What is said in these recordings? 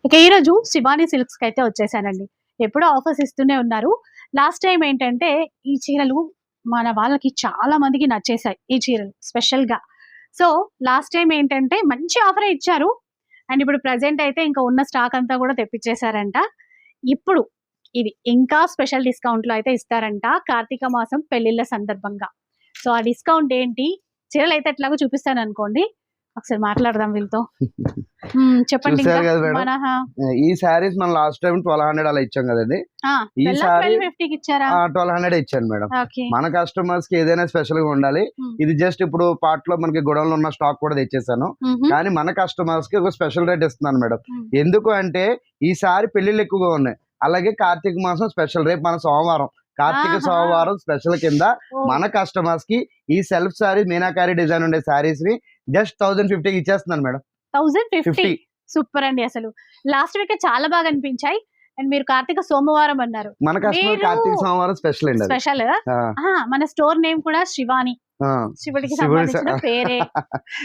ఇక ఈరోజు శివాని సిల్క్స్ కి అయితే వచ్చేసానండి. ఎప్పుడూ ఆఫర్స్ ఇస్తూనే ఉన్నారు. లాస్ట్ టైం ఏంటంటే ఈ చీరలు మన వాళ్ళకి చాలా మందికి నచ్చేసాయి. ఈ చీరలు స్పెషల్ గా. సో లాస్ట్ టైం ఏంటంటే మంచి ఆఫరే ఇచ్చారు. అండ్ ఇప్పుడు ప్రెజెంట్ అయితే ఇంకా ఉన్న స్టాక్ అంతా కూడా తెప్పించేశారంట. ఇప్పుడు ఇది ఇంకా స్పెషల్ డిస్కౌంట్ లో అయితే ఇస్తారంట కార్తీక మాసం పెళ్లిళ్ళ సందర్భంగా. సో ఆ డిస్కౌంట్ ఏంటి, చీరలు అయితే ఎట్లాగో చూపిస్తాను అనుకోండి. ఒకసారి మాట్లాడదాం వీళ్ళతో. చెప్పండి. చూసారు కదా మేడం, ఈ సారీస్ మనం లాస్ట్ టైం 1200 అలా ఇచ్చాం కదండి. ఈ సారీ 1200 ఇచ్చాను మేడం. మన కస్టమర్స్ కి ఏదైనా స్పెషల్ గా ఉండాలి. ఇది జస్ట్ ఇప్పుడు పార్ట్ లో మనకి గొడవలు ఉన్న స్టాక్ కూడా తెచ్చేసాను. కానీ మన కస్టమర్స్ కి ఒక స్పెషల్ రేట్ ఇస్తున్నాను మేడం. ఎందుకు అంటే ఈ సారీ పెళ్లిళ్ళు ఎక్కువగా ఉన్నాయి. అలాగే కార్తీక మాసం స్పెషల్, రేపు మన సోమవారం కార్తీక సోమవారం స్పెషల్ కింద మన కస్టమర్స్ కి ఈ సెల్ఫ్ సారీ మీనాకారి డిజైన్ ఉండే సారీస్ ని జస్ట్ 1050 ఇచ్చేస్తున్నాను మేడం. 1050 సూపర్ అండి. అసలు లాస్ట్ వీక్ చాలా బాగా అనిపించాయి. అండ్ మీరు కార్తీక సోమవారం అన్నారు. మన కస్టమర్ కార్తీక సోమవారం స్పెషల్ అండి. స్పెషల్ మన స్టోర్ నేమ్ కూడా శివాని, శివుడికి సంబంధించిన పేరే.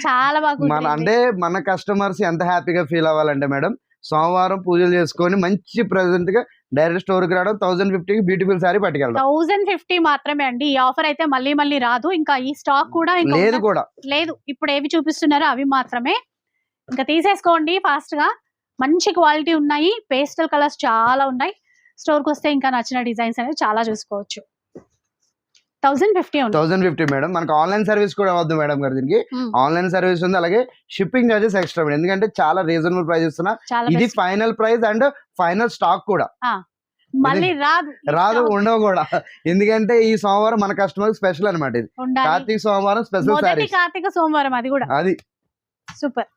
చాలా బాగా అంటే మన కస్టమర్స్ ఎంత హ్యాపీగా ఫీల్ అవ్వాలంటే మేడం, సోమవారం పూజలు చేసుకొని మంచి ప్రెజెంట్ గా డైరెక్ట్ స్టోర్ కి రావడం 1050 బ్యూటిఫుల్ సారీ పట్టుకెళ్తాం. 1050 మాత్రమే అండి. ఈ ఆఫర్ అయితే మళ్ళీ రాదు. ఇంకా ఈ స్టాక్ కూడా లేదు. ఇప్పుడు ఏవి చూపిస్తున్నారో అవి మాత్రమే. ఇంకా తీసేసుకోండి ఫాస్ట్ గా. మంచి క్వాలిటీ ఉన్నాయి. పేస్టల్ కలర్స్ చాలా ఉన్నాయి. స్టోర్ కి వస్తే ఇంకా నచ్చిన డిజైన్స్ అనేవి చాలా చూసుకోవచ్చు. 1050 మేడం. మనకు ఆన్లైన్ సర్వీస్ కూడా అవద్దు మేడం గారు. దీనికి ఆన్లైన్ సర్వీస్ ఉంది. అలాగే షిప్పింగ్ చార్జెస్ ఎక్స్ట్రా, ఎందుకంటే చాలా రీజనబుల్ ప్రైస్ ఇస్తున్నా. ఇది final price and final stock కూడా మళ్ళీ రాదు, ఉండవు కూడా. ఎందుకంటే ఈ సోమవారం మన కస్టమర్ స్పెషల్ అనమాట. ఇది కార్తీక సోమవారం స్పెషల్ సారీ. కార్తీక సోమవారం అది కూడా. అది సూపర్.